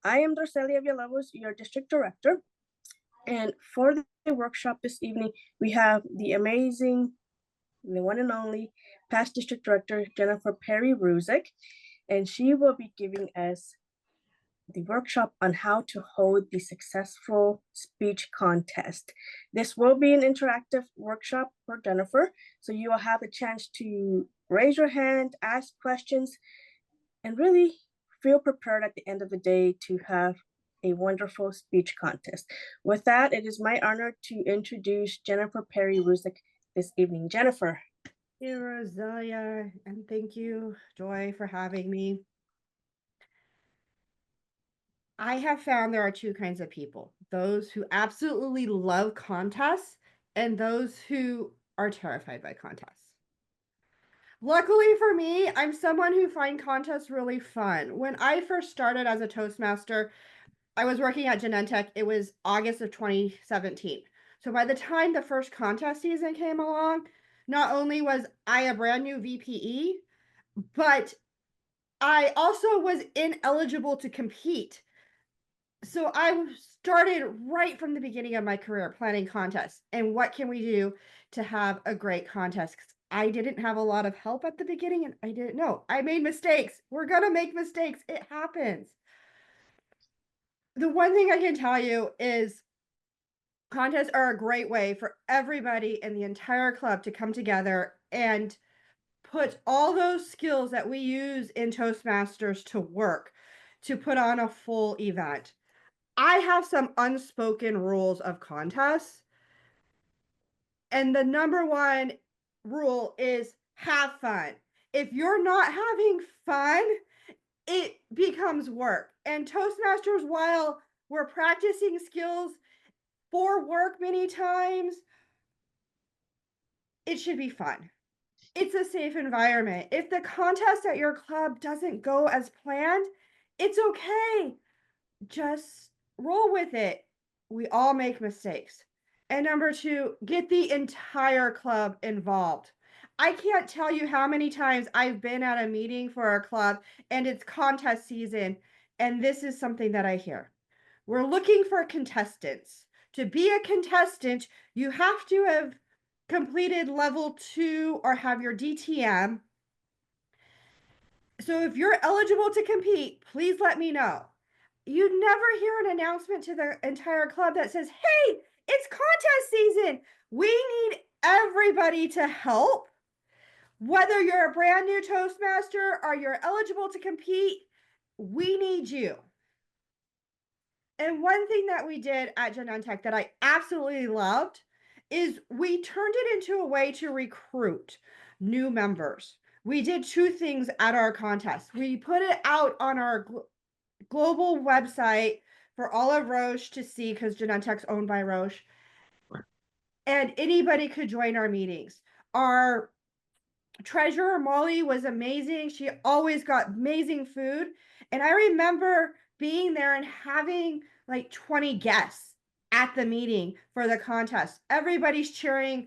I am Dorcelia Villalobos, your district director. And for the workshop this evening, we have the amazing, the one and only past district director, Jennifer Perry Ruzick, and she will be giving us the workshop on how to hold the successful speech contest. This will be an interactive workshop for Jennifer, so you will have a chance to raise your hand, ask questions, and really feel prepared at the end of the day to have a wonderful speech contest. With that, it is my honor to introduce Jennifer Perry Ruzick this evening. Jennifer. Thank you, Roselia, and thank you, Joy, for having me. I have found there are two kinds of people: those who absolutely love contests and those who are terrified by contests. Luckily for me, I'm someone who finds contests really fun. When I first started as a Toastmaster, I was working at Genentech. It was August of 2017. So by the time the first contest season came along, not only was I a brand new VPE, but I also was ineligible to compete. So I started right from the beginning of my career planning contests. And what can we do to have a great contest? I didn't have a lot of help at the beginning and I didn't know. I made mistakes. We're going to make mistakes. It happens. The one thing I can tell you is contests are a great way for everybody in the entire club to come together and put all those skills that we use in Toastmasters to work to put on a full event. I have some unspoken rules of contests, and the number one rule is have fun. If you're not having fun, it becomes work. And Toastmasters, while we're practicing skills for work many times, it should be fun. It's a safe environment. If the contest at your club doesn't go as planned, it's okay. Just roll with it. We all make mistakes. And number two, get the entire club involved. I can't tell you how many times I've been at a meeting for a club and it's contest season, and this is something that I hear. We're looking for contestants. To be a contestant, you have to have completed level 2 or have your DTM. So if you're eligible to compete, please let me know. You never hear an announcement to the entire club that says, hey, it's contest season. We need everybody to help. Whether you're a brand new Toastmaster or you're eligible to compete, we need you. And one thing that we did at Genentech that I absolutely loved is we turned it into a way to recruit new members. We did two things at our contest. We put it out on our global website for all of Roche to see, because Genentech's owned by Roche, and anybody could join our meetings. Our treasurer, Molly, was amazing. She always got amazing food. And I remember being there and having like 20 guests at the meeting for the contest. Everybody's cheering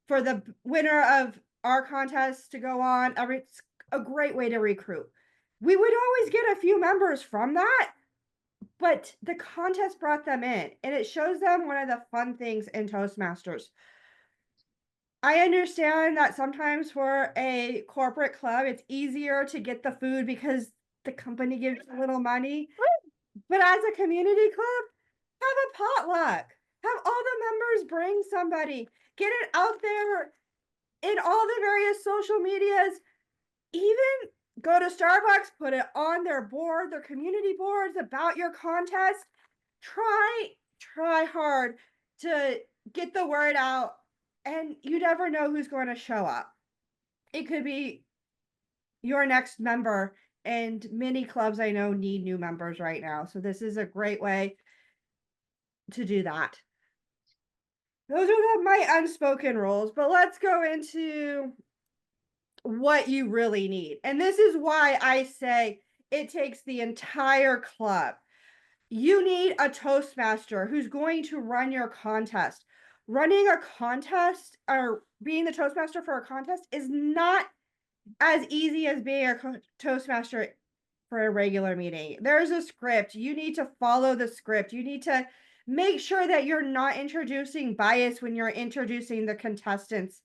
for the winner of our contest to go on. It's a great way to recruit. We would always get a few members from that, but the contest brought them in, and it shows them one of the fun things in Toastmasters. I understand that sometimes for a corporate club, it's easier to get the food because the company gives a little money. But as a community club, have a potluck. Have all the members bring somebody. Get it out there in all the various social medias. Even go to Starbucks, put it on their board, their community boards about your contest. Try hard to get the word out, and you never know who's going to show up. It could be your next member, and many clubs I know need new members right now. So this is a great way to do that. Those are my unspoken rules, but let's go into what you really need. And this is why I say it takes the entire club. You need a Toastmaster who's going to run your contest. Running a contest or being the Toastmaster for a contest is not as easy as being a Toastmaster for a regular meeting. There's a script. You need to follow the script. You need to make sure that you're not introducing bias when you're introducing the contestants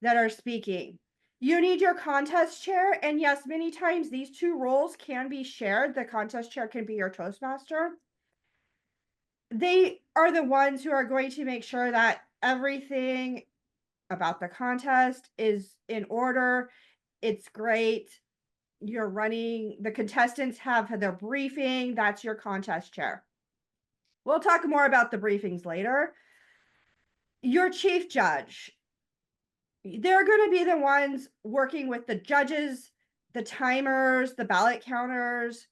that are speaking. You need your contest chair. And yes, many times these two roles can be shared. The contest chair can be your Toastmaster. They are the ones who are going to make sure that everything about the contest is in order. It's great. You're running, the contestants have their briefing. That's your contest chair. We'll talk more about the briefings later. Your chief judge, they're going to be the ones working with the judges, the timers, the ballot counters.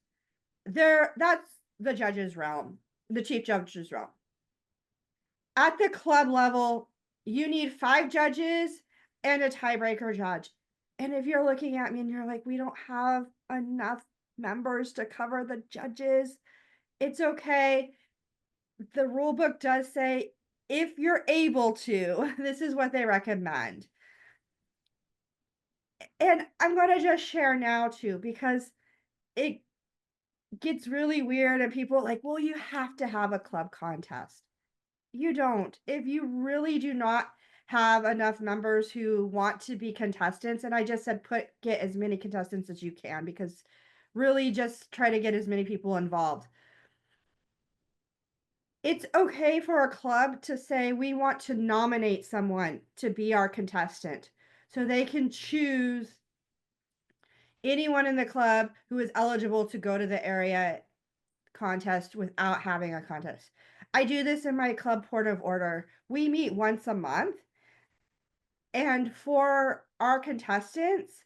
That's the judge's realm, the chief judge's realm. At the club level, you need 5 judges and a tiebreaker judge. And if you're looking at me and you're like, we don't have enough members to cover the judges, it's okay. The rule book does say if you're able to, this is what they recommend. And I'm going to just share now too, because it gets really weird and people like, well, you have to have a club contest. You don't. If you really do not have enough members who want to be contestants, and I just said get as many contestants as you can, because really just try to get as many people involved. It's okay for a club to say we want to nominate someone to be our contestant, so they can choose anyone in the club who is eligible to go to the area contest without having a contest. I do this in my club port of order. We meet once a month. And for our contestants,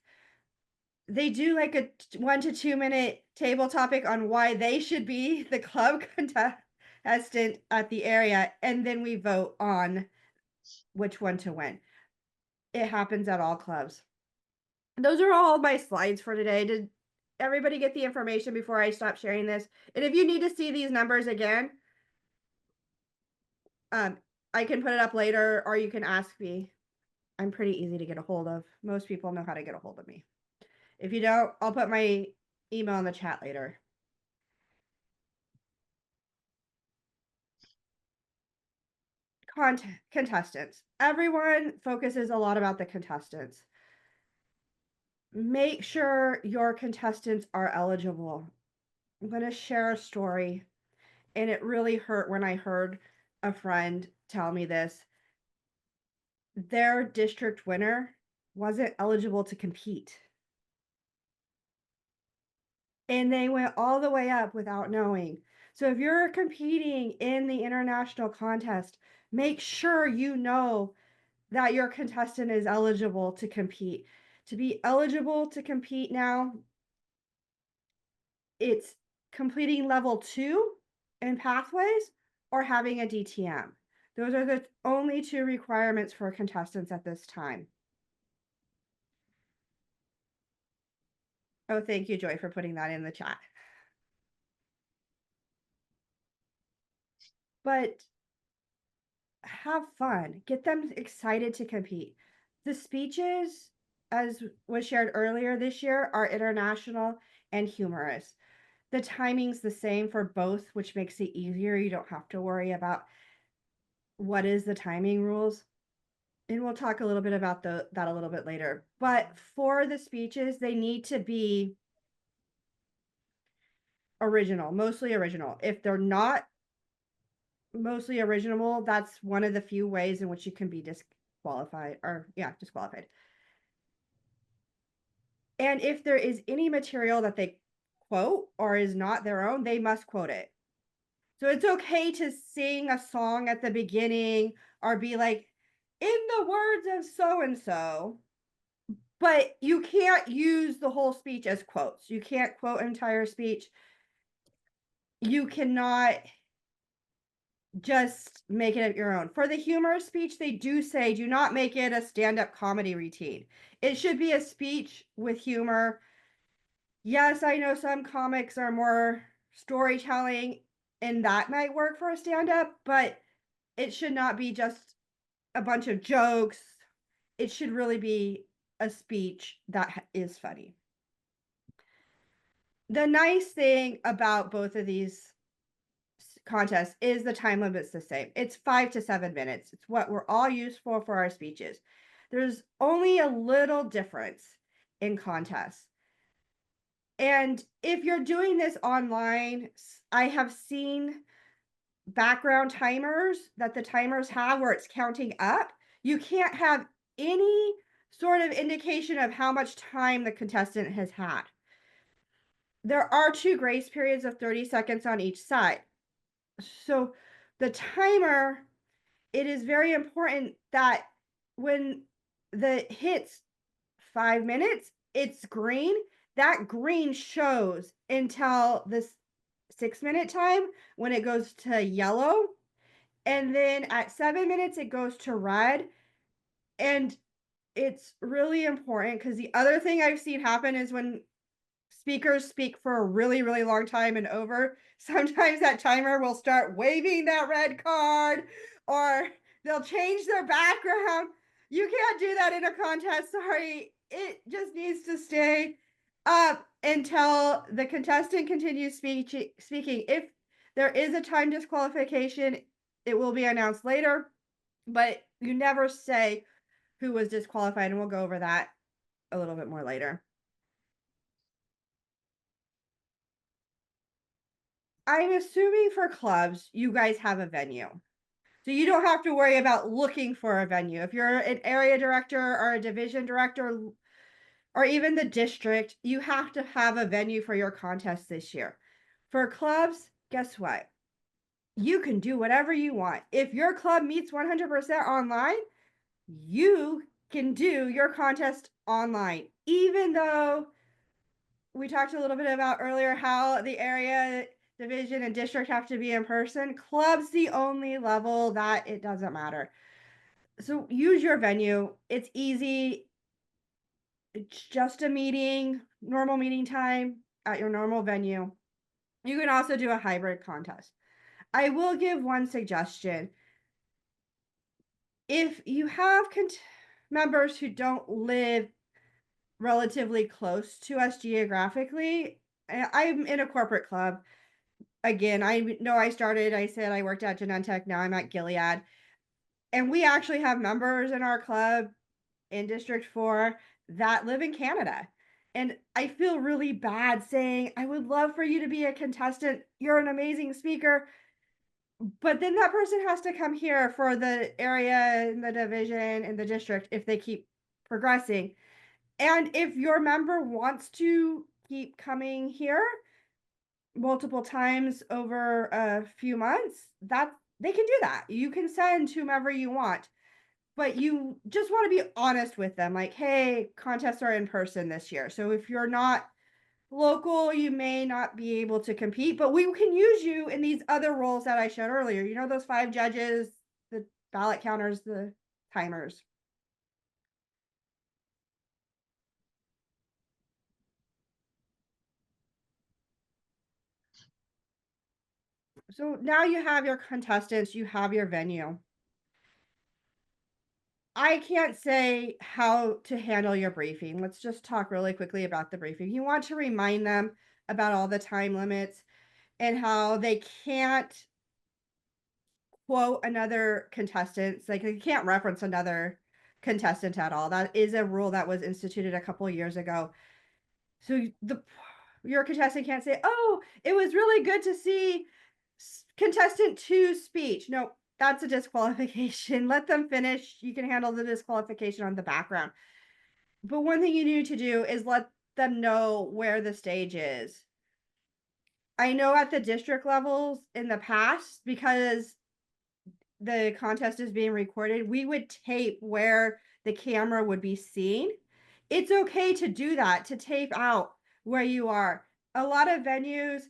they do like a 1 to 2 minute table topic on why they should be the club contestant at the area. And then we vote on which one to win. It happens at all clubs. Those are all my slides for today. Did everybody get the information before I stop sharing this? And if you need to see these numbers again, I can put it up later, or you can ask me. I'm pretty easy to get a hold of. Most people know how to get a hold of me. If you don't, I'll put my email in the chat later. Contestants. Everyone focuses a lot about the contestants. Make sure your contestants are eligible. I'm going to share a story, and it really hurt when I heard a friend tell me this. Their district winner wasn't eligible to compete. And they went all the way up without knowing. So if you're competing in the international contest, make sure you know that your contestant is eligible to compete. To be eligible to compete now, it's completing level 2 in pathways or having a DTM. Those are the only 2 requirements for contestants at this time. Oh, thank you, Joy, for putting that in the chat. But have fun. Get them excited to compete. The speeches, as was shared earlier this year, are international and humorous. The timing's the same for both, which makes it easier. You don't have to worry about what is the timing rules. And we'll talk a little bit about that a little bit later. But for the speeches, they need to be original, mostly original. If they're not mostly original, that's one of the few ways in which you can be disqualified. And if there is any material that they quote or is not their own, they must quote it. So it's okay to sing a song at the beginning or be like, in the words of so and so, but you can't use the whole speech as quotes. You can't quote an entire speech. You cannot just make it your own. For the humor speech, they do say do not make it a stand-up comedy routine. It should be a speech with humor. Yes, I know some comics are more storytelling, and that might work for a stand-up, but it should not be just a bunch of jokes. It should really be a speech that is funny. The nice thing about both of these contests is the time limit's the same. It's 5 to 7 minutes. It's what we're all used for our speeches. There's only a little difference in contests. And if you're doing this online, I have seen background timers that the timers have where it's counting up. You can't have any sort of indication of how much time the contestant has had. There are 2 grace periods of 30 seconds on each side. So the timer, it is very important that when the hits 5 minutes, it's green. That green shows until this 6-minute time when it goes to yellow. And then at 7 minutes, it goes to red. And it's really important because the other thing I've seen happen is when speakers speak for a really, really long time and over, sometimes that timer will start waving that red card or they'll change their background. You can't do that in a contest. Sorry. It just needs to stay up until the contestant continues speaking. If there is a time disqualification, it will be announced later, but you never say who was disqualified, and we'll go over that a little bit more later. I'm assuming for clubs, you guys have a venue. So you don't have to worry about looking for a venue. If you're an area director or a division director or even the district, you have to have a venue for your contest this year. For clubs, guess what? You can do whatever you want. If your club meets 100% online, you can do your contest online, even though we talked a little bit about earlier how the area, division, and district have to be in person. Club's the only level that it doesn't matter. So use your venue. It's easy. It's just a meeting, normal meeting time at your normal venue. You can also do a hybrid contest. I will give one suggestion. If you have members who don't live relatively close to us geographically, I'm in a corporate club. Again, I know I said I worked at Genentech, now I'm at Gilead. And we actually have members in our club in District 4 that live in Canada. And I feel really bad saying, I would love for you to be a contestant. You're an amazing speaker. But then that person has to come here for the area and the division and the district if they keep progressing. And if your member wants to keep coming here multiple times over a few months, that they can do that. You can send whomever you want, but you just want to be honest with them. Like, hey, contests are in person this year. So if you're not local, you may not be able to compete, but we can use you in these other roles that I showed earlier. You know, those 5 judges, the ballot counters, the timers. So now you have your contestants, you have your venue. I can't say how to handle your briefing. Let's just talk really quickly about the briefing. You want to remind them about all the time limits and how they can't quote another contestant. Like they can't reference another contestant at all. That is a rule that was instituted a couple years ago. So your contestant can't say, "Oh, it was really good to see contestant 2's speech." No, that's a disqualification. Let them finish. You can handle the disqualification on the background. But one thing you need to do is let them know where the stage is. I know at the district levels in the past, because the contest is being recorded, we would tape where the camera would be seen. It's okay to do that, to tape out where you are. A lot of venues,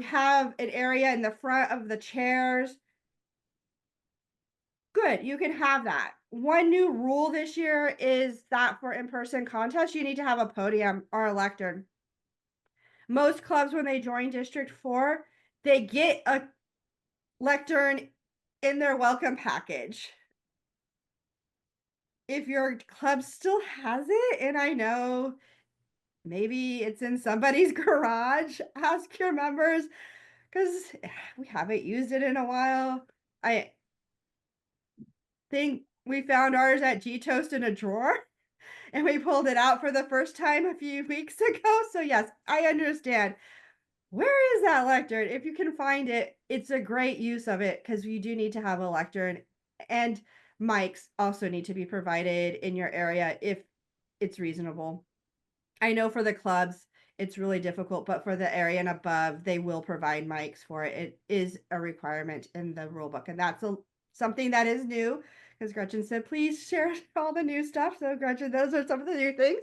have an area in the front of the chairs. Good, you can have that. One new rule this year is that for in-person contests, you need to have a podium or a lectern. Most clubs, when they join District 4, they get a lectern in their welcome package. If your club still has it, and I know Maybe it's in somebody's garage. Ask your members because we haven't used it in a while. I think we found ours at G Toast in a drawer and we pulled it out for the first time a few weeks ago. So, yes, I understand. Where is that lectern? If you can find it, it's a great use of it because you do need to have a lectern, and mics also need to be provided in your area if it's reasonable. I know for the clubs, it's really difficult, but for the area and above, they will provide mics for it. It is a requirement in the rule book, and that's something that is new because Gretchen said, please share all the new stuff. So, Gretchen, those are some of the new things.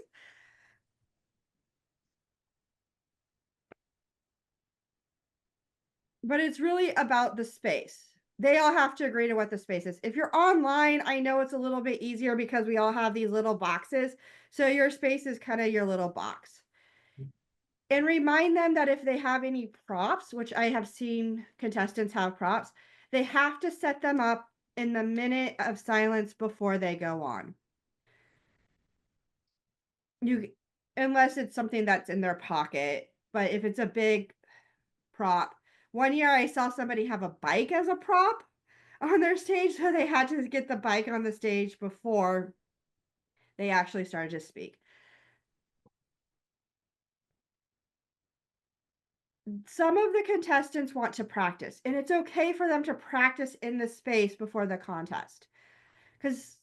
But it's really about the space. They all have to agree to what the space is. If you're online, I know it's a little bit easier because we all have these little boxes. So your space is kind of your little box. And remind them that if they have any props, which I have seen contestants have props, they have to set them up in the minute of silence before they go on. You, unless it's something that's in their pocket, but if it's a big prop, one year I saw somebody have a bike as a prop on their stage, so they had to get the bike on the stage before they actually started to speak. Some of the contestants want to practice, and it's okay for them to practice in the space before the contest. Because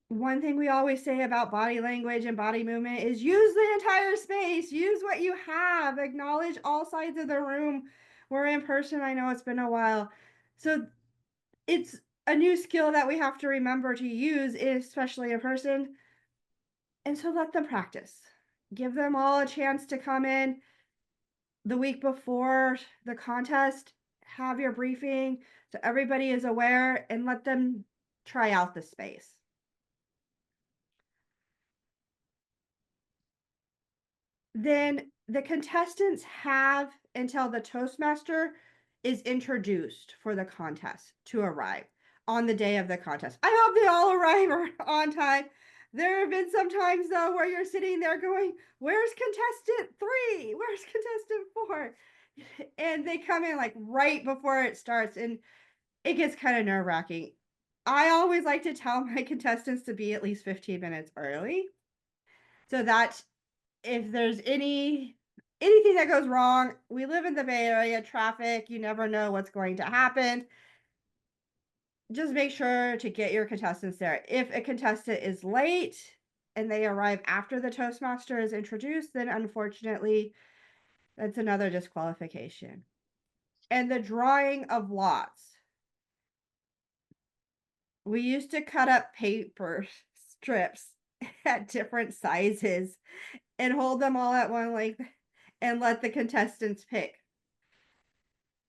one thing we always say about body language and body movement is use the entire space, use what you have, acknowledge all sides of the room. We're in person, I know it's been a while. So it's a new skill that we have to remember to use, especially in person. And so let them practice. Give them all a chance to come in the week before the contest, have your briefing so everybody is aware, and let them try out the space. Then the contestants have until the Toastmaster is introduced for the contest to arrive on the day of the contest. I hope they all arrive on time. There have been some times though where you're sitting there going, where's contestant 3? Where's contestant 4? And they come in like right before it starts, and it gets kind of nerve-wracking. I always like to tell my contestants to be at least 15 minutes early so that if there's anything that goes wrong, we live in the Bay Area, traffic, you never know what's going to happen. Just make sure to get your contestants there. If a contestant is late and they arrive after the Toastmaster is introduced, then unfortunately, that's another disqualification. And the drawing of lots. We used to cut up paper strips at different sizes and hold them all at one length and let the contestants pick.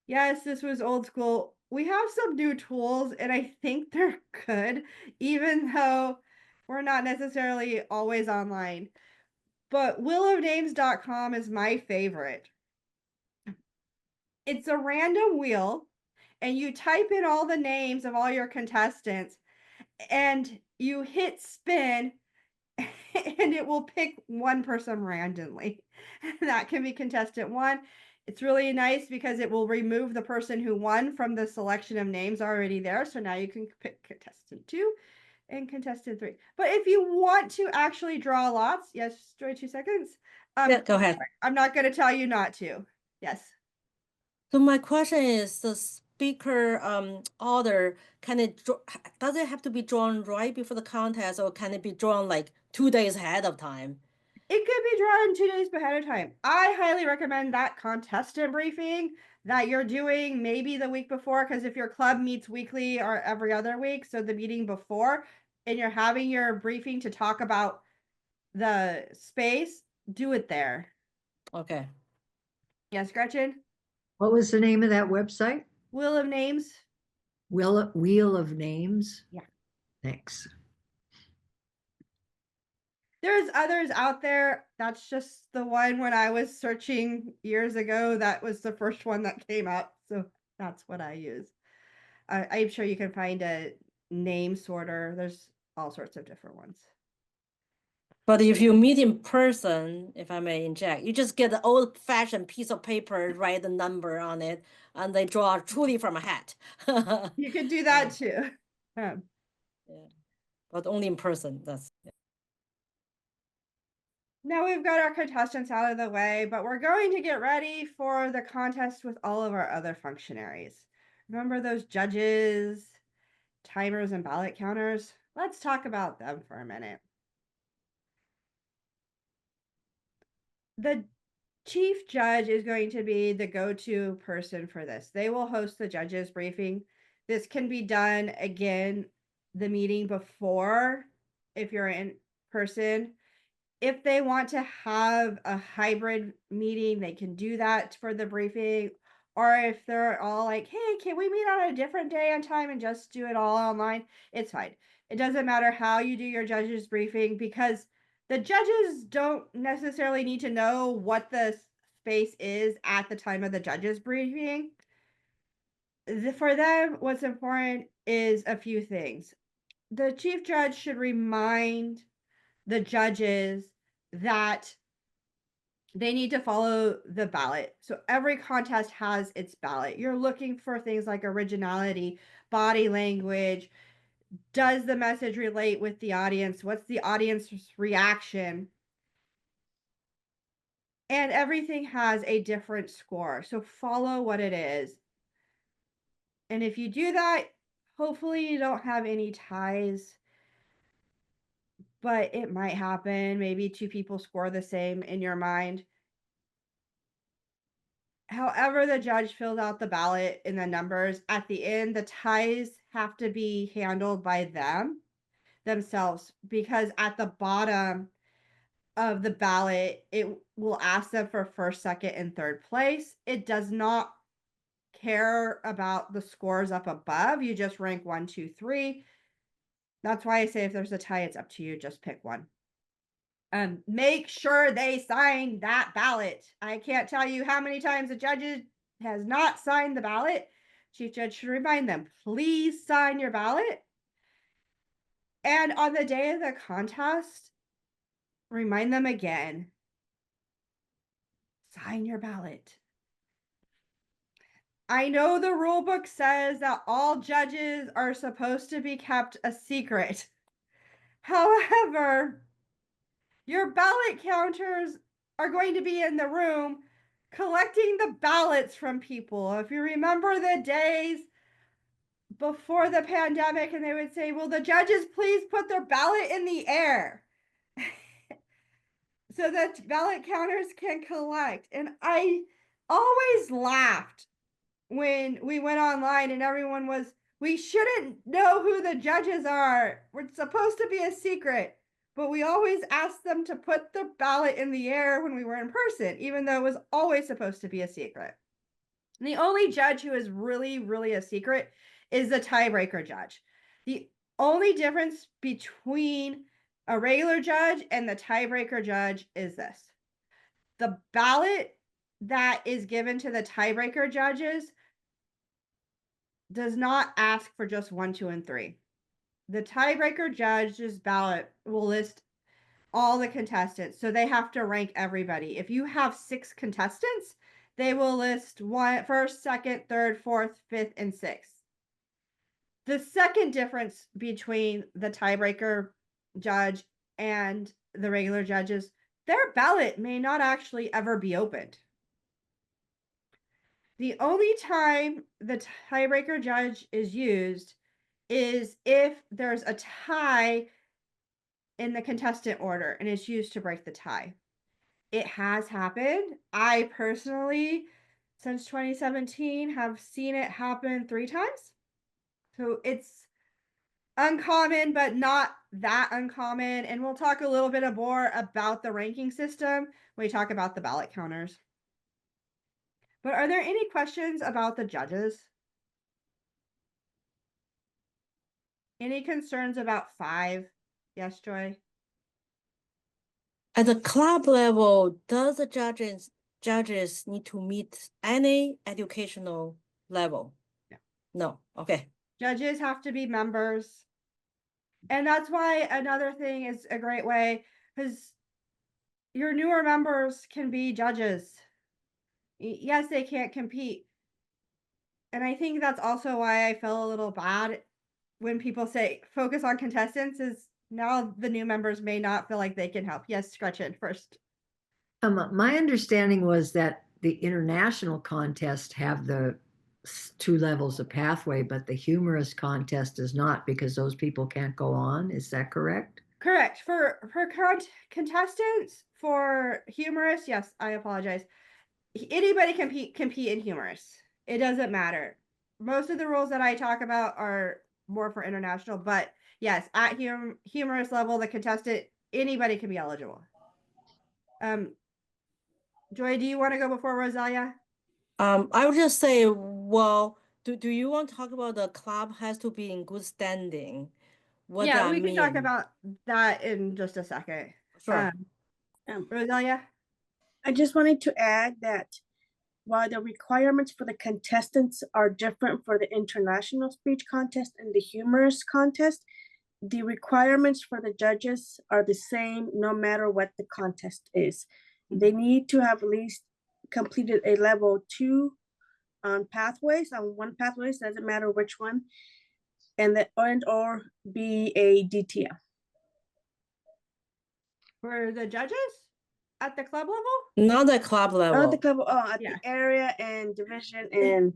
Yes, this was old school. We have some new tools, and I think they're good, even though we're not necessarily always online. But wheelofnames.com is my favorite. It's a random wheel, and you type in all the names of all your contestants, and you hit spin, and it will pick one person randomly. That can be contestant 1. It's really nice because it will remove the person who won from the selection of names already there. So now you can pick contestant 2 and contestant 3. But if you want to actually draw lots, yes, Joy, 2 seconds. Yeah, go ahead. I'm not going to tell you not to. Yes. So my question is, the speaker order, does it have to be drawn right before the contest, or can it be drawn like 2 days ahead of time? It could be drawn 2 days ahead of time. I highly recommend that contestant briefing that you're doing maybe the week before, because if your club meets weekly or every other week, so the meeting before, and you're having your briefing to talk about the space, do it there. Okay. Yes, Gretchen? What was the name of that website? Wheel of Names? Wheel of Names? Yeah. Thanks. There's others out there. That's just the one when I was searching years ago. That was the first one that came up. So that's what I use. I'm sure you can find a name sorter. There's all sorts of different ones. But if you meet in person, if I may inject, you just get an old-fashioned piece of paper, write the number on it, and they draw truly from a hat. You could do that too. Yeah, but only in person. That's Now we've got our contestants out of the way, but we're going to get ready for the contest with all of our other functionaries. Remember those judges, timers, and ballot counters? Let's talk about them for a minute. The chief judge is going to be the go-to person for this. They will host the judges briefing. This can be done again the meeting before if you're in person. If they want to have a hybrid meeting, they can do that for the briefing. Or if they're all like, hey, can we meet on a different day and time and just do it all online? It's fine. It doesn't matter how you do your judges briefing because the judges don't necessarily need to know what the space is at the time of the judges briefing. For them, what's important is a few things. The chief judge should remind the judges that they need to follow the ballot. So every contest has its ballot. You're looking for things like originality, body language. Does the message relate with the audience? What's the audience's reaction? And everything has a different score. So follow what it is. And if you do that, hopefully you don't have any ties. But it might happen. Maybe two people score the same in your mind. However, the judge filled out the ballot in the numbers at the end, the ties have to be handled by themselves, because at the bottom of the ballot, it will ask them for first, second, and third place. It does not care about the scores up above. You just rank 1, 2, 3. That's why I say if there's a tie, it's up to you. Just pick one. Make sure they sign that ballot. I can't tell you how many times a judge has not signed the ballot. Chief judge should remind them, please sign your ballot. And on the day of the contest, remind them again, sign your ballot. I know the rule book says that all judges are supposed to be kept a secret. However, your ballot counters are going to be in the room collecting the ballots from people. If you remember the days before the pandemic, and they would say, will the judges please put their ballot in the air so that ballot counters can collect. And I always laughed when we went online and everyone was, we shouldn't know who the judges are. We're supposed to be a secret. But we always asked them to put the ballot in the air when we were in person, even though it was always supposed to be a secret. And the only judge who is really, really a secret is the tiebreaker judge. The only difference between a regular judge and the tiebreaker judge is this. The ballot that is given to the tiebreaker judges does not ask for just 1, 2, and 3. The tiebreaker judge's ballot will list all the contestants, so they have to rank everybody. If you have 6 contestants, they will list first, second, third, fourth, fifth, and sixth. The second difference between the tiebreaker judge and the regular judges, their ballot may not actually ever be opened. The only time the tiebreaker judge is used is if there's a tie in the contestant order and it's used to break the tie. It has happened. I personally, since 2017, have seen it happen 3 times. So it's uncommon, but not that uncommon. And we'll talk a little bit more about the ranking system when we talk about the ballot counters. But are there any questions about the judges? Any concerns about 5? Yes, Joy? at the club level, does the judges need to meet any educational level? No. No. Okay. Judges have to be members. And that's why another thing is a great way because your newer members can be judges. Yes, they can't compete. And I think that's also why I feel a little bad when people say focus on contestants, is now the new members may not feel like they can help. Yes, Gretchen, first. My understanding was that the international contest have the 2 levels of pathway, but the humorous contest does not, because those people can't go on. Is that correct? Correct. For contestants, for humorous, yes, I apologize. Anybody can compete in humorous. It doesn't matter. Most of the rules that I talk about are more for international, but yes, at humorous level, the contestant, anybody can be eligible. Joy, do you want to go before Rosalia? I would just say, well, do you want to talk about the club has to be in good standing? What Yeah, that we can talk mean? about that in just a second. Sure. Rosalia? I just wanted to add that while the requirements for the contestants are different for the international speech contest and the humorous contest, the requirements for the judges are the same no matter what the contest is. They need to have at least completed a level 2 on pathways, on one pathways, doesn't matter which one, and or be a DTM. For the judges at the club level? Not the club level. Not the club, at Yeah. the area and division and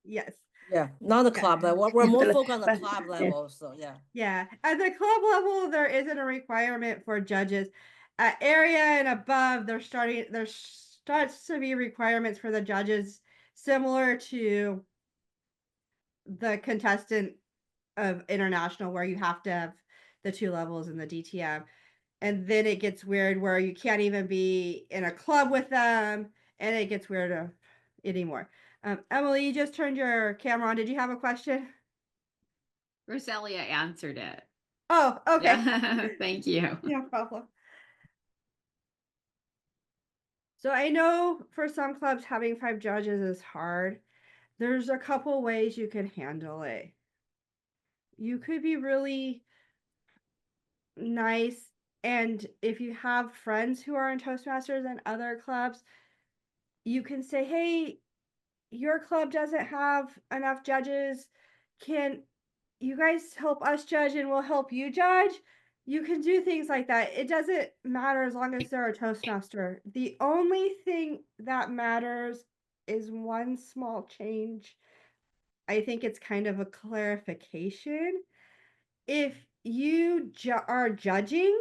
Yes. Yeah, not the Yeah. club level. We're more But- focused on the but- club yeah. level, so yeah. Yeah. At the club level, there isn't a requirement for judges. At area and above, there starts to be requirements for the judges similar to the contestant of international, where you have to have the 2 levels in the DTM. And then it gets weird where you can't even be in a club with them, and it gets weird anymore. Emily, you just turned your camera on. Did you have a question? Rosalia answered it. Oh, okay. Yeah. Thank you. No problem. So I know for some clubs having 5 judges is hard. There's a couple ways you can handle it. You could be really nice, and if you have friends who are in Toastmasters and other clubs, you can say, hey, your club doesn't have enough judges. Can you guys help us judge and we'll help you judge? You can do things like that. It doesn't matter as long as they're a Toastmaster. The only thing that matters is one small change. I think it's kind of a clarification. If you are judging,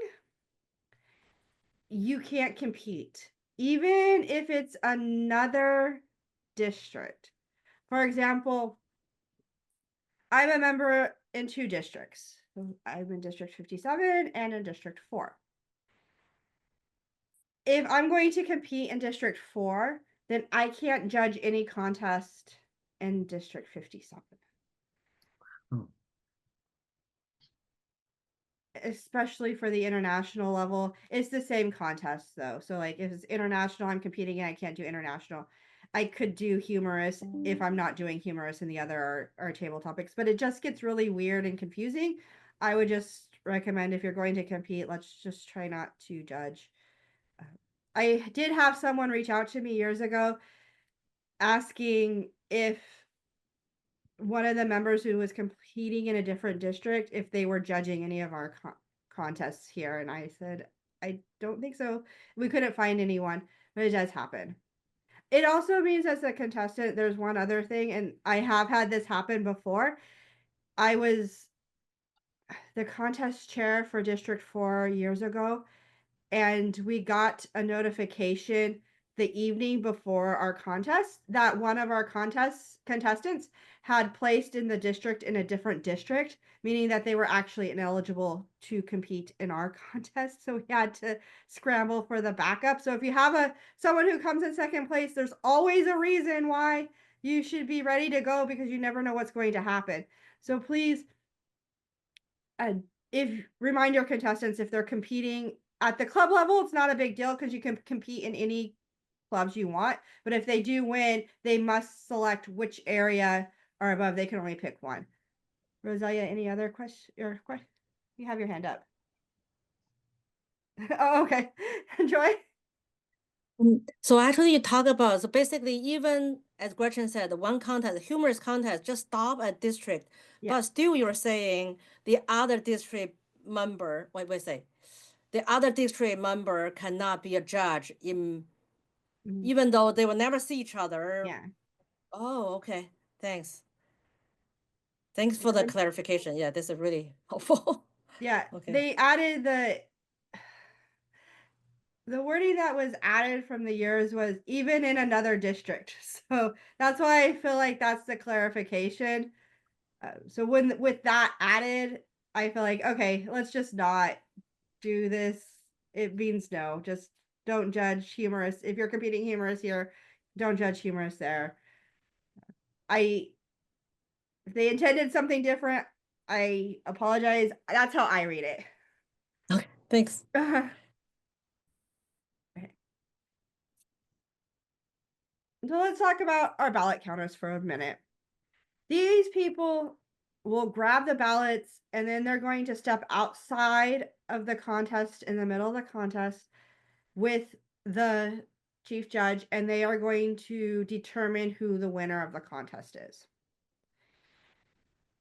you can't compete, even if it's another district. For example, I'm a member in 2 districts. I'm in District 57 and in District 4. If I'm going to compete in District 4, then I can't judge any contest in District 57. Oh. Especially for the international level. It's the same contest though. So like if it's international, I'm competing and I can't do international. I could do humorous if I'm not doing humorous in the other or table topics, but it just gets really weird and confusing. I would just recommend, if you're going to compete, let's just try not to judge. I did have someone reach out to me years ago asking if one of the members who was competing in a different district, if they were judging any of our contests here. And I said, I don't think so. We couldn't find anyone, but it does happen. It also means, as a contestant, there's one other thing, and I have had this happen before. I was the contest chair for District 4 years ago, and we got a notification the evening before our contest that one of our contestants had placed in the district in a different district, meaning that they were actually ineligible to compete in our contest. So we had to scramble for the backup. So if you have someone who comes in second place, there's always a reason why you should be ready to go, because you never know what's going to happen. So please, remind your contestants, if they're competing at the club level, it's not a big deal because you can compete in any clubs you want. But if they do win, they must select which area or above. They can only pick one. Rosalia, any other question? You have your hand up. Oh, okay. Joy? So actually you talk about, so basically even as Gretchen said, the one contest, humorous contest, just stop at district. Yeah. But still you're saying the other district member, wait, say, the other district member cannot be a judge in, Mhm. even though they will never see each other. Yeah. Oh, okay. Thanks. Thanks for the Joy? clarification. Yeah, this is really helpful. Yeah. Okay. They added the wording that was added from the years was even in another district. So that's why I feel like that's the clarification. So when with that added, I feel like, okay, let's just not do this. It means no. Just don't judge humorous. If you're competing humorous here, don't judge humorous there. If they intended something different, I apologize. That's how I read it. Okay, thanks. Okay. So let's talk about our ballot counters for a minute. These people will grab the ballots and then they're going to step outside of the contest in the middle of the contest with the chief judge, and they are going to determine who the winner of the contest is.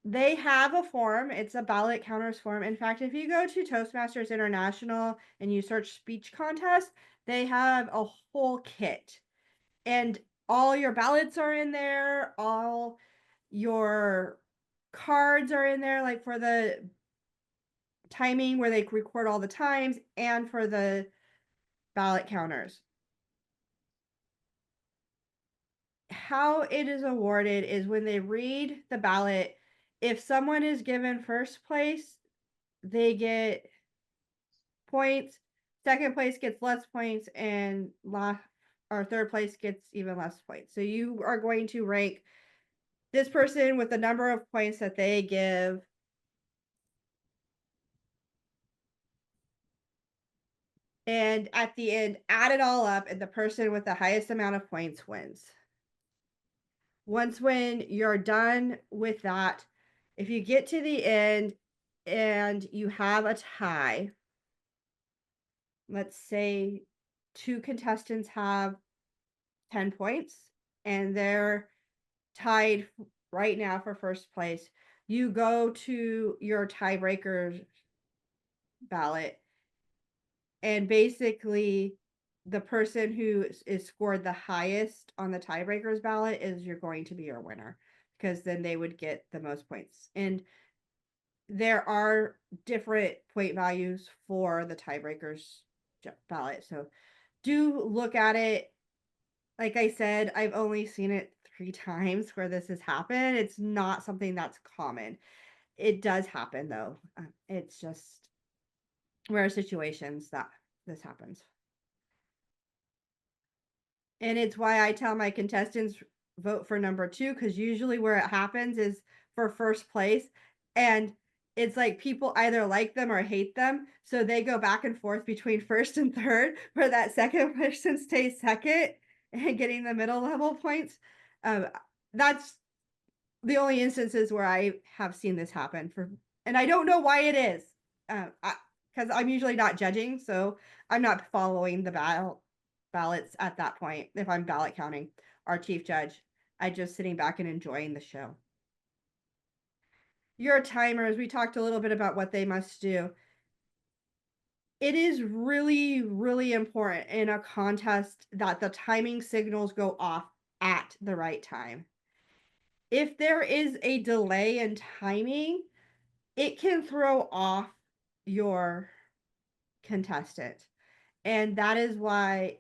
They have a form. It's a ballot counters form. In fact, if you go to Toastmasters International and you search speech contest, they have a whole kit. And all your ballots are in there, all your cards are in there, like for the timing where they record all the times and for the ballot counters. How it is awarded is when they read the ballot, if someone is given first place, they get points, second place gets less points, and third place gets even less points. So you are going to rank this person with the number of points that they give. And at the end, add it all up, and the person with the highest amount of points wins. Once when you're done with that, if you get to the end and you have a tie, let's say 2 contestants have 10 points and they're tied right now for first place, you go to your tiebreaker ballot, and basically the person who is scored the highest on the tiebreakers ballot is you're going to be your winner, because then they would get the most points. And there are different point values for the tiebreakers ballot, so do look at it. Like I said, I've only seen it 3 times where this has happened. It's not something that's common. It does happen though. It's just rare situations that this happens. And it's why I tell my contestants vote for number 2, because usually where it happens is for first place. And it's like people either like them or hate them. So they go back and forth between first and third, where that second person stays second and getting the middle level points. That's the only instances where I have seen this happen and I don't know why it is. Because I'm usually not judging, so I'm not following the ballots at that point. If I'm ballot counting our chief judge, I'm just sitting back and enjoying the show. Your timers, we talked a little bit about what they must do. It is really, really important in a contest that the timing signals go off at the right time. If there is a delay in timing, it can throw off your contestant. And that is why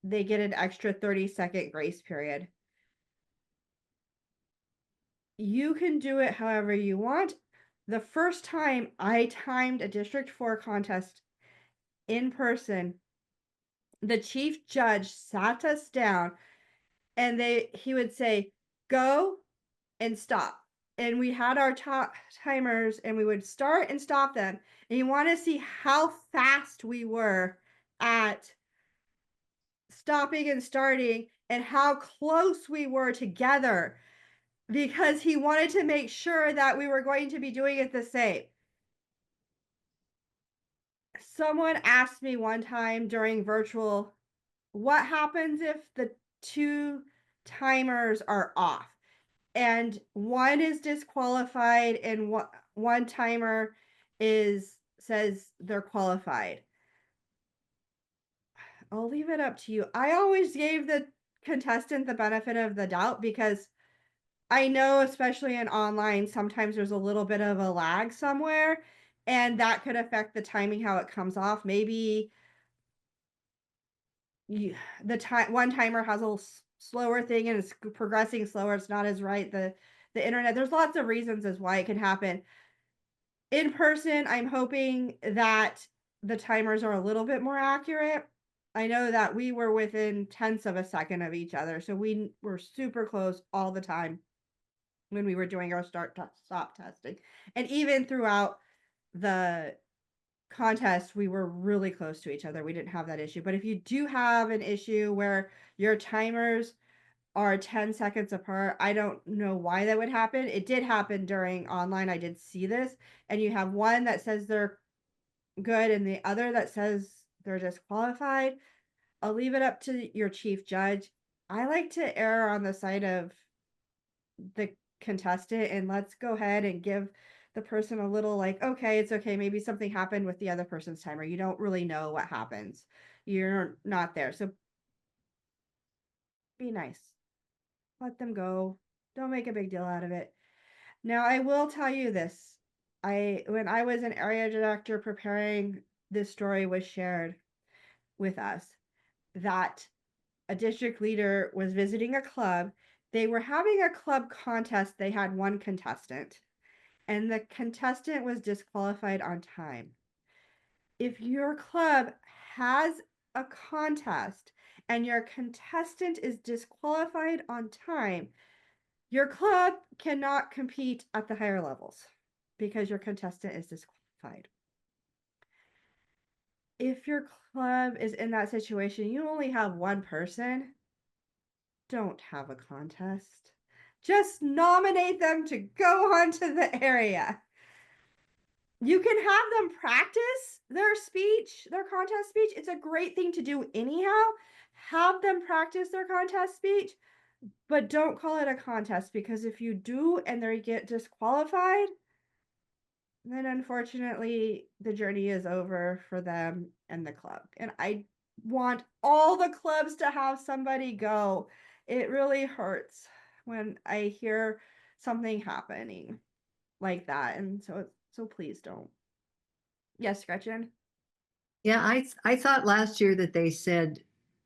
they get an extra 30-second grace period. You can do it however you want. The first time I timed a District 4 contest in person, the chief judge sat us down and he would say, go and stop. And we had our timers and we would start and stop them. And you want to see how fast we were at stopping and starting and how close we were together, because he wanted to make sure that we were going to be doing it the same. someone asked me one time during virtual, what happens if the 2 timers are off? And one is disqualified and one timer says they're qualified. I'll leave it up to you. I always gave the contestant the benefit of the doubt because I know, especially in online, sometimes there's a little bit of a lag somewhere, and that could affect the timing, how it comes off. Maybe one timer has a slower thing and it's progressing slower. It's not as right. The internet. There's lots of reasons as why it can happen. In person, I'm hoping that the timers are a little bit more accurate. I know that we were within tenths of a second of each other, so we were super close all the time when we were doing our stop testing. And even throughout the contest, we were really close to each other. We didn't have that issue. But if you do have an issue where your timers are 10 seconds apart, I don't know why that would happen. It did happen during online. I did see this. And you have one that says they're good and the other that says they're disqualified. I'll leave it up to your chief judge. I like to err on the side of the contestant and let's go ahead and give the person a little like, okay, it's okay. Maybe something happened with the other person's timer. You don't really know what happens. You're not there. So be nice. Let them go. Don't make a big deal out of it. Now, I will tell you this. When I was an area director preparing, this story was shared with us that a district leader was visiting a club. They were having a club contest. They had one contestant, and the contestant was disqualified on time. If your club has a contest and your contestant is disqualified on time, your club cannot compete at the higher levels because your contestant is disqualified. If your club is in that situation, you only have one person, don't have a contest. Just nominate them to go on to the area. You can have them practice their speech, their contest speech. It's a great thing to do anyhow. Have them practice their contest speech, but don't call it a contest because if you do and they get disqualified, then unfortunately the journey is over for them and the club. And I want all the clubs to have somebody go. It really hurts when I hear something happening like that. And so please don't. Yes, Gretchen. Yeah, I thought last year that they said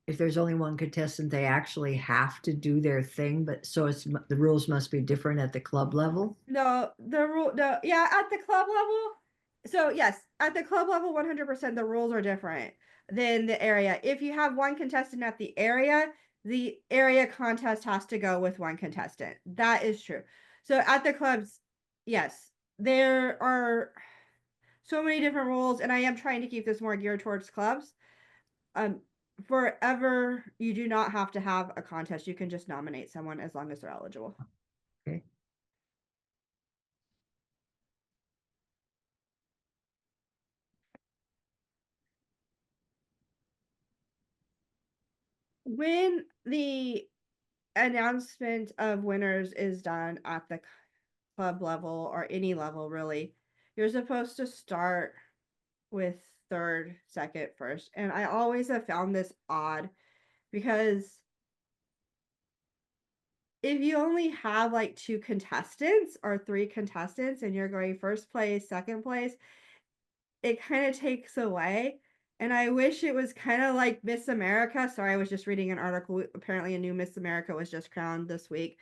if there's only one contestant, they actually have to do their thing, but so the rules must be different at the club level. No, at the club level. So yes, at the club level, 100%, the rules are different than the area. If you have one contestant at the area contest has to go with one contestant. That is true. So at the clubs, yes, there are so many different rules, and I am trying to keep this more geared towards clubs. Forever, you do not have to have a contest. You can just nominate someone as long as they're eligible. Okay. When the announcement of winners is done at the club level or any level, really, you're supposed to start with third, second, first. And I always have found this odd because if you only have like 2 contestants or 3 contestants and you're going first place, second place, it kind of takes away. And I wish it was kind of like Miss America. Sorry, I was just reading an article. Apparently, a new Miss America was just crowned this week.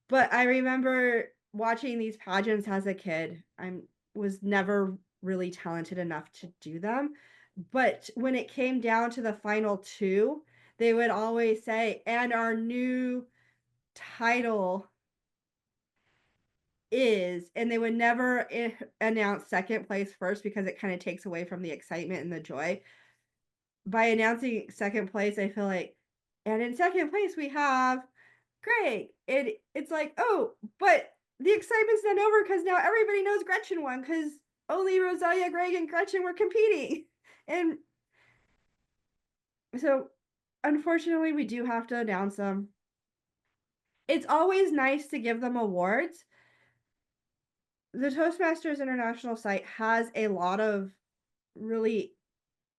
But I remember watching these pageants as a kid. I was never really talented enough to do them. But when it came down to the final 2, they would always say, and our new title is, and they would never announce second place first because it kind of takes away from the excitement and the joy. By announcing second place, I feel like, and in second place we have Greg. It's like, oh, but the excitement's then over because now everybody knows Gretchen won because, only Rosalia, Greg, and Gretchen were competing. And so, unfortunately, we do have to announce them. It's always nice to give them awards. The Toastmasters International site has a lot of really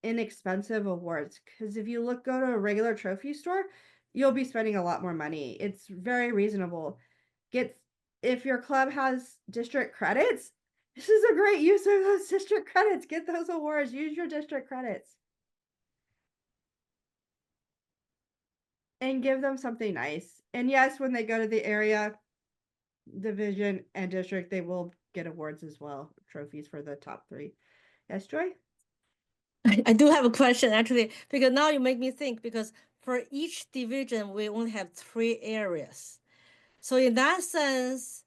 inexpensive awards, because if you go to a regular trophy store, you'll be spending a lot more money. It's very reasonable. If your club has district credits, this is a great use of those district credits. Get those awards. Use your district credits. And give them something nice. And yes, when they go to the area, division, and district, they will get awards as well, trophies for the top 3. Yes, Joy? I do have a question actually, because now you make me think, because for each division, we only have 3 areas. So in that sense,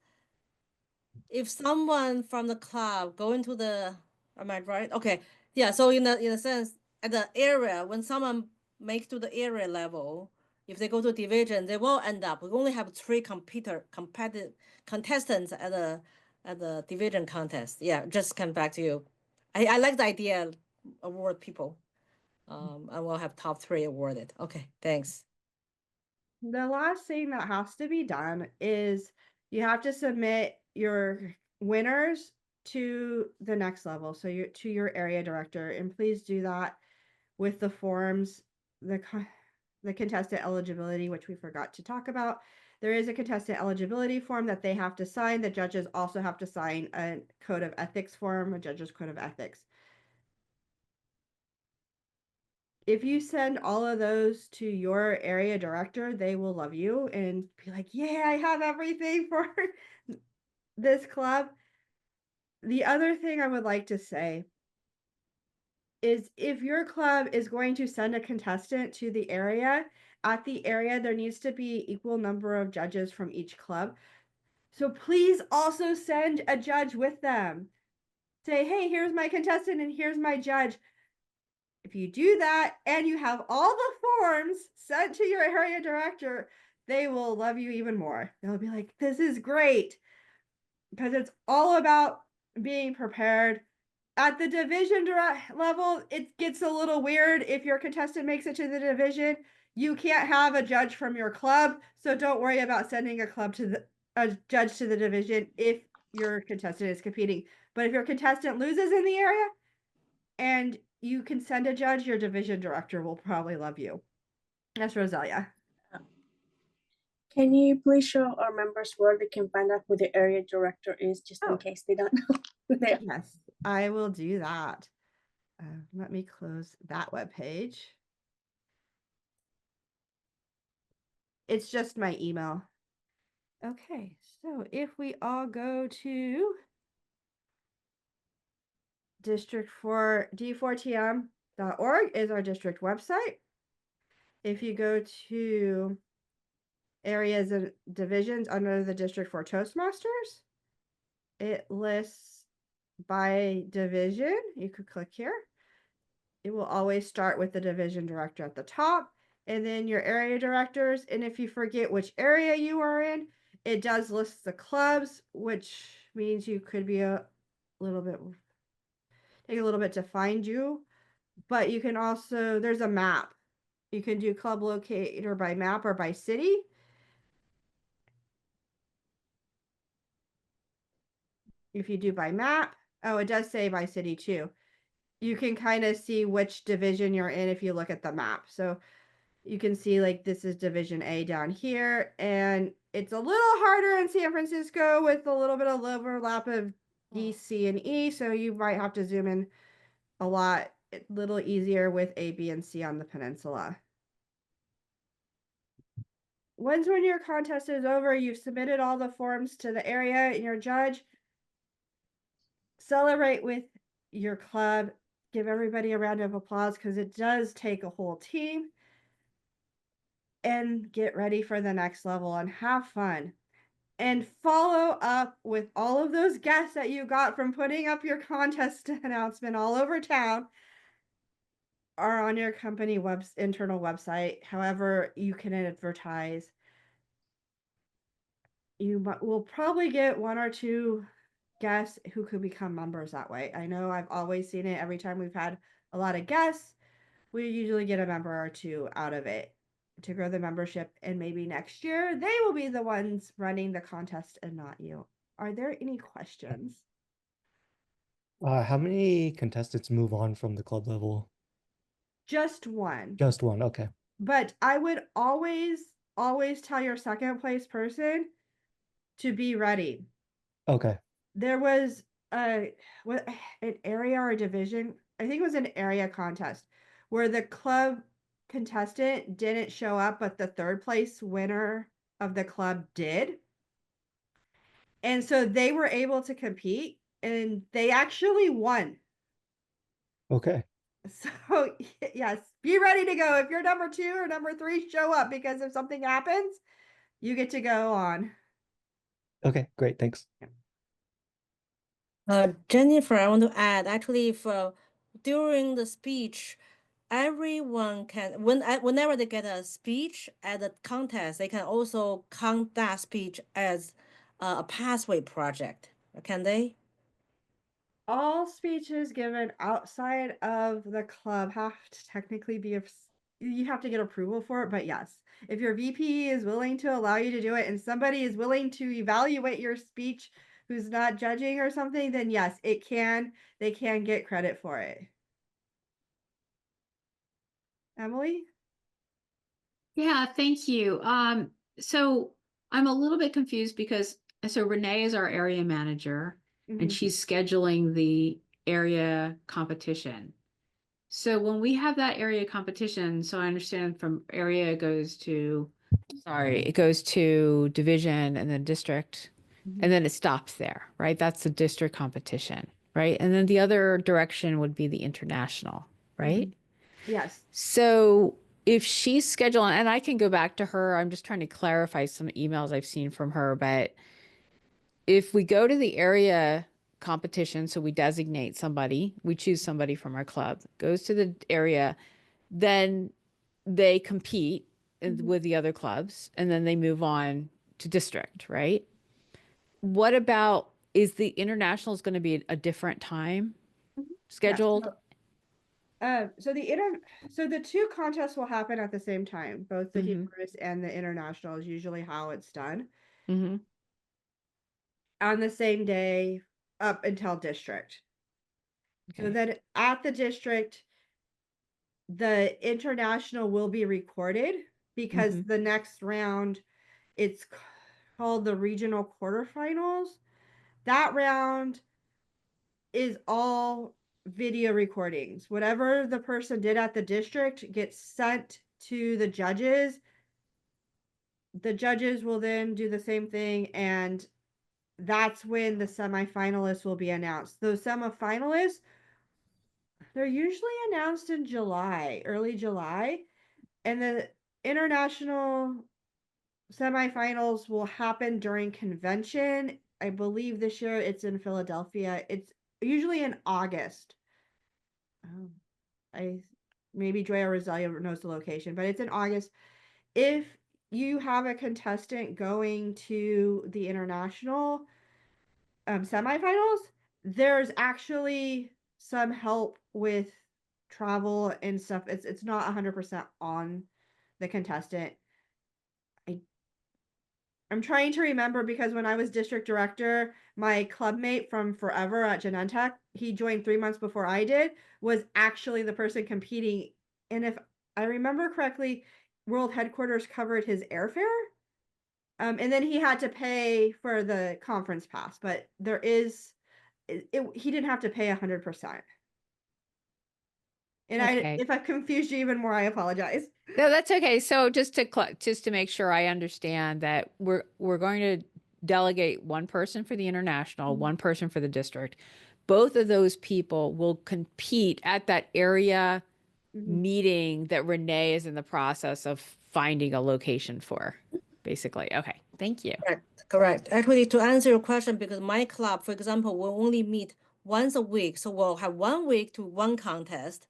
if someone from the club go into the, am I right? Okay. Yeah. So in a sense, at the area, when someone makes to the area level, if they go to division, they will end up, we only have 3 competitive contestants at the division contest. Yeah, just come back to you. I like the idea, award people. And we'll have top 3 awarded. Okay, thanks. The last thing that has to be done is you have to submit your winners to the next level, so to your area director, and please do that with the forms, the contestant eligibility, which we forgot to talk about. There is a contestant eligibility form that they have to sign. The judges also have to sign a code of ethics form, a judge's code of ethics. If you send all of those to your area director, they will love you and be like, yeah, I have everything for this club. The other thing I would like to say is, if your club is going to send a contestant to the area, at the area, there needs to be equal number of judges from each club. So please also send a judge with them. Say, hey, here's my contestant and here's my judge. If you do that and you have all the forms sent to your area director, they will love you even more. They'll be like, this is great, because it's all about being prepared. At the division level, it gets a little weird. If your contestant makes it to the division, you can't have a judge from your club, so don't worry about sending a judge to the division if your contestant is competing. But if your contestant loses in the area and you can send a judge, your division director will probably love you. That's Rosalia. Can you please show our members where they can find out who the area director is, just in case they don't know who they are? Yes, I will do that. Let me close that web page. It's just my email. Okay, so if we all go to district for d4tm.org is our district website. If you go to areas and divisions under the district for Toastmasters, it lists by division. You could click here. It will always start with the division director at the top, and then your area directors. And if you forget which area you are in, it does list the clubs, which means you could be take a little bit to find you. But you can also, there's a map. You can do club locator by map or by city. If you do by map, oh, it does say by city too. You can kind of see which division you're in if you look at the map. So you can see, like, this is division A down here, and it's a little harder in San Francisco with a little bit of overlap of D, C, and E. So you might have to zoom in a little easier with A, B, and C on the peninsula. Once when your contest is over, you've submitted all the forms to the area and your judge. Celebrate with your club. Give everybody a round of applause, because it does take a whole team. And get ready for the next level and have fun. And follow up with all of those guests that you got from putting up your contest announcement all over town, are on your company internal website. However you can advertise. You will probably get 1 or 2 guests who could become members that way. I know I've always seen it every time we've had a lot of guests. We usually get a member or two out of it to grow the membership, and maybe next year they will be the ones running the contest and not you. Are there any questions? How many contestants move on from the club level? Just one. Just one. Okay. But I would always tell your second place person to be ready. Okay. There was an area or a division, I think it was an area contest, where the club contestant didn't show up, but the third place winner of the club did. And so they were able to compete, and they actually won. Okay. So yes, be ready to go. If you're number 2 or number 3, show up, because if something happens, you get to go on. Okay, great. Thanks. Jennifer, I want to add, actually, for during the speech, everyone can, whenever they get a speech at the contest, they can also count that speech as a pathway project, can they? All speeches given outside of the club have to technically be, you have to get approval for it, but yes, if your VP is willing to allow you to do it and somebody is willing to evaluate your speech who's not judging or something, then yes, they can get credit for it. Emily? Yeah, thank you. So I'm a little bit confused because so Renee is our area manager and Mhm. she's scheduling the area competition. So when we have that area competition, so I understand from area it goes to division and then district, and then it stops there, right? That's the district competition, right? And then the other direction would be the international, right? Yes. So if she's scheduling, and I can go back to her, I'm just trying to clarify some emails I've seen from her, but if we go to the area competition, so we designate somebody, we choose somebody from our club, goes to the area, then they compete with the other clubs, and then they move on to district, right? What about, is the internationals going to be a different time scheduled? So the 2 contests will happen at the same time, both the Mhm. humorous and the international is usually how it's done. Mm-hmm. On the same day up until district. So Okay. then at the district, the international will be recorded because Mhm. the next round, it's called the regional quarterfinals. That round is all video recordings. Whatever the person did at the district gets sent to the judges. The judges will then do the same thing, and that's when the semifinalists will be announced. Those semifinalists, they're usually announced in July, early July, and the international semifinals will happen during convention. I believe this year it's in Philadelphia. It's usually in August. I maybe Drea Rosalia knows the location, but it's in August. If you have a contestant going to the international semifinals, there's actually some help with travel and stuff. It's not 100% on the contestant. I'm trying to remember because when I was district director, my clubmate from forever at Genentech, he joined 3 months before I did, was actually the person competing. And if I remember correctly, World Headquarters covered his airfare. And then he had to pay for the conference pass, but there is, he didn't have to pay 100%. And Okay. if I confused you even more, I apologize. No, that's okay. So just to make sure I understand that we're going to delegate one person for the international, one person for the district. Both of those people will compete at that area meeting that Renee is in the process of finding a location for, basically. Okay, thank you. Correct. Actually, to answer your question, because my club, for example, will only meet once a week. So we'll have 1 week to one contest,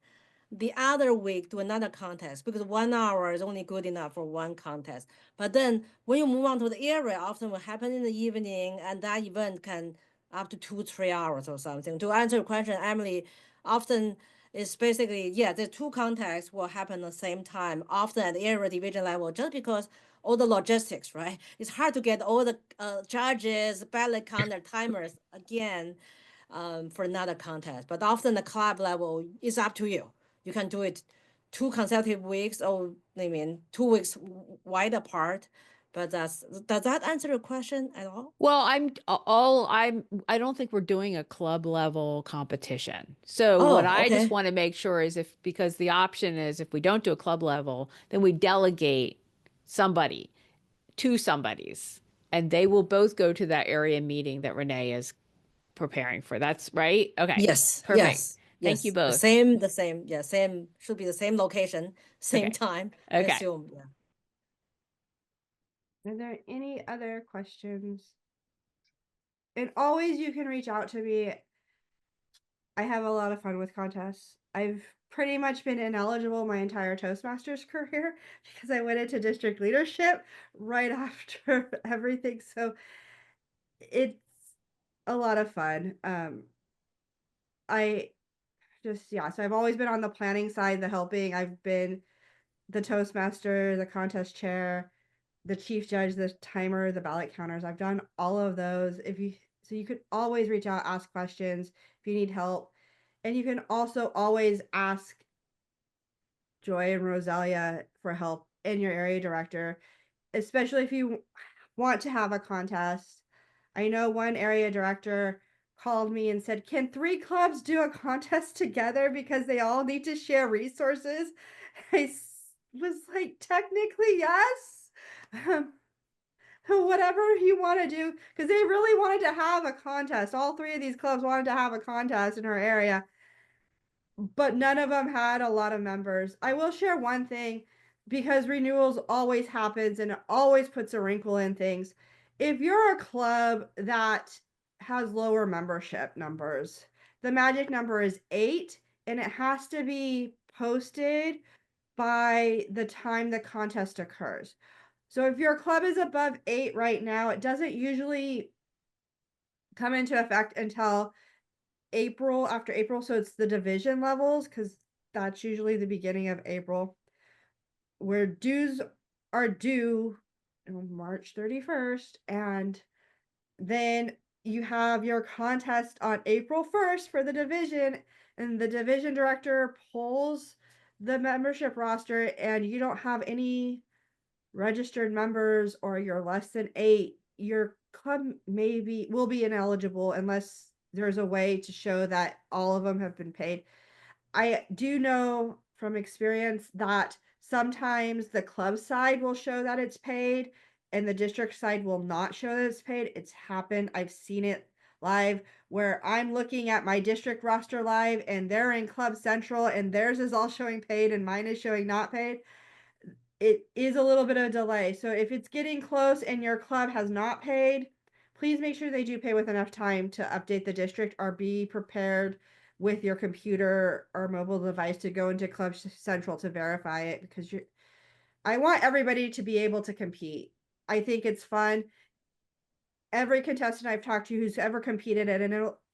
the other week to another contest, because 1 hour is only good enough for one contest. But then when you move on to the area, often will happen in the evening, and that event can up to 2-3 hours or something. To answer your question, Emily, often it's basically, yeah, the two contacts will happen at the same time, often at the area division level, just because all the logistics, right? It's hard to get all the charges, ballot counter, timers again for another contest. But often the club level is up to you. You can do it 2 consecutive weeks, or 2 weeks wide apart. But does that answer your question at all? Well, I don't think we're doing a club level competition. So Oh, what I just okay. want to make sure is because the option is if we don't do a club level, then we delegate somebody to somebody's, and they will both go to that area meeting that Renee is preparing for. That's right? Okay. Yes, Perfect. yes, Thank you yes. both. Same, should be the same location, same Okay. time, I Okay. assume, yeah. Are there any other questions? And always you can reach out to me. I have a lot of fun with contests. I've pretty much been ineligible my entire Toastmasters career because I went into district leadership right after everything. So it's a lot of fun. I just, yeah, so I've always been on the planning side, the helping. I've been the Toastmaster, the contest chair, the chief judge, the timer, the ballot counters. I've done all of those. So you could always reach out, ask questions if you need help. And you can also always ask Joy and Rosalia for help and your area director, especially if you want to have a contest. I know one area director called me and said, "Can 3 clubs do a contest together because they all need to share resources?" I was like, technically, yes. Whatever you want to do, because they really wanted to have a contest. All 3 of these clubs wanted to have a contest in her area, but none of them had a lot of members. I will share one thing, because renewals always happens and it always puts a wrinkle in things. If you're a club that has lower membership numbers, the magic number is 8, and it has to be posted by the time the contest occurs. So if your club is above 8 right now, it doesn't usually come into effect until April, after April. So it's the division levels, because that's usually the beginning of April, where dues are due on March 31st. And then you have your contest on April 1st for the division, and the division director pulls the membership roster, and you don't have any registered members, or you're less than 8, your club will be ineligible unless there's a way to show that all of them have been paid. I do know from experience that sometimes the club side will show that it's paid and the district side will not show that it's paid. It's happened. I've seen it live, where I'm looking at my district roster live and they're in Club Central and theirs is all showing paid and mine is showing not paid. It is a little bit of a delay. So if it's getting close and your club has not paid, please make sure they do pay with enough time to update the district, or be prepared with your computer or mobile device to go into Club Central to verify it, because I want everybody to be able to compete. I think it's fun. Every contestant I've talked to who's ever competed at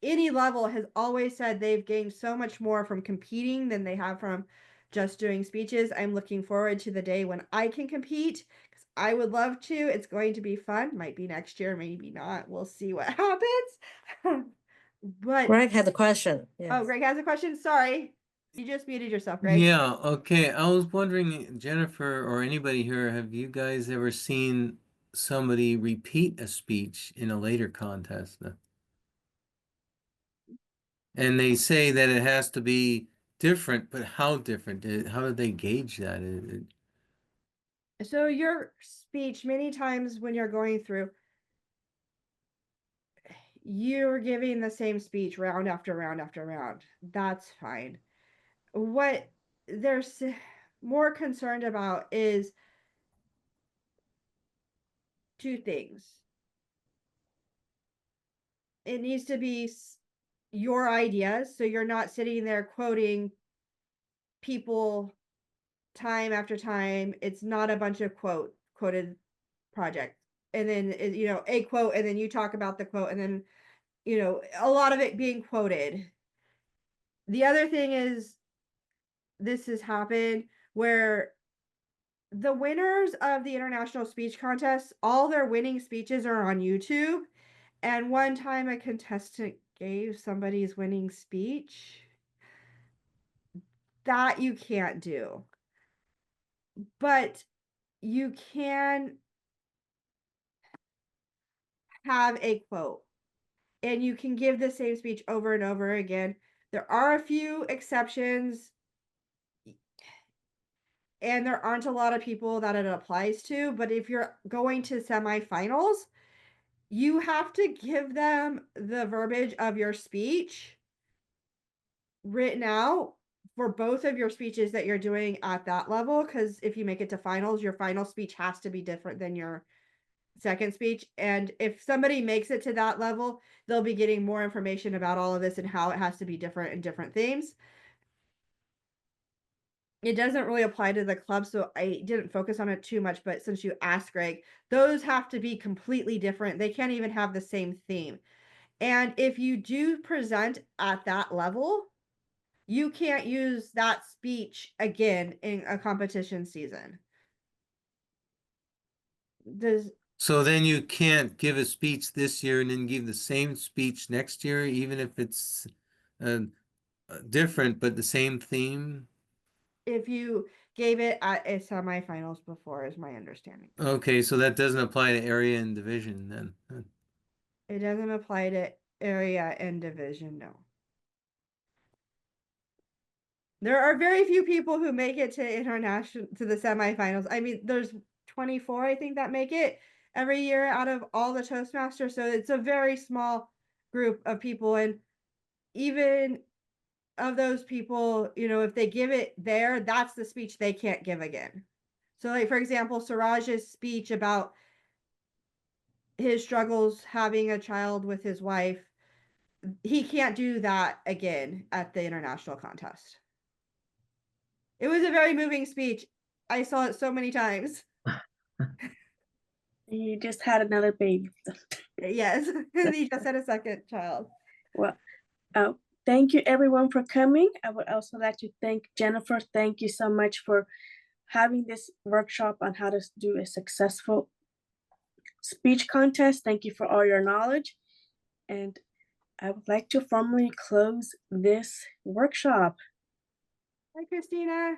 any level has always said they've gained so much more from competing than they have from just doing speeches. I'm looking forward to the day when I can compete, because I would love to. It's going to be fun. Might be next year, maybe not. We'll see what happens. But Greg had a question. oh, Yes. Greg has a question. Sorry, you just muted yourself, Greg. Yeah, okay. I was wondering, Jennifer or anybody here, have you guys ever seen somebody repeat a speech in a later contest? And they say that it has to be different, but how different? How do they gauge that? So your speech, many times when you're going through, you're giving the same speech round after round after round. That's fine. What they're more concerned about is 2 things. It needs to be your ideas, so you're not sitting there quoting people time after time. It's not a bunch of quoted projects, and then a quote, and then you talk about the quote, and then you know, a lot of it being quoted. The other thing is, this has happened where the winners of the international speech contest, all their winning speeches are on YouTube. And one time a contestant gave somebody's winning speech. That you can't do. But you can have a quote. And you can give the same speech over and over again. There are a few exceptions. And there aren't a lot of people that it applies to. But if you're going to semifinals, you have to give them the verbiage of your speech written out for both of your speeches that you're doing at that level. Because if you make it to finals, your final speech has to be different than your second speech. And if somebody makes it to that level, they'll be getting more information about all of this and how it has to be different in different themes. It doesn't really apply to the club, so I didn't focus on it too much, but since you asked, Greg, those have to be completely different. They can't even have the same theme. And if you do present at that level, you can't use that speech again in a competition season. So then you can't give a speech this year and then give the same speech next year, even if it's different but the same theme? If you gave it at a semifinals before, is my understanding. Okay, so that doesn't apply to area and division then. It doesn't apply to area and division, no. There are very few people who make it to the semifinals. I mean, there's 24, I think, that make it every year out of all the Toastmasters. So it's a very small group of people. And even of those people, you know, if they give it there, that's the speech they can't give again. So, like, for example, Suraj's speech about his struggles having a child with his wife, he can't do that again at the international contest. It was a very moving speech. I saw it so many times. He just had another baby. Yes, he just had a second child. Well, thank you everyone for coming. I would also like to thank Jennifer. Thank you so much for having this workshop on how to do a successful speech contest. Thank you for all your knowledge. And I would like to formally close this workshop. Hi, Christina.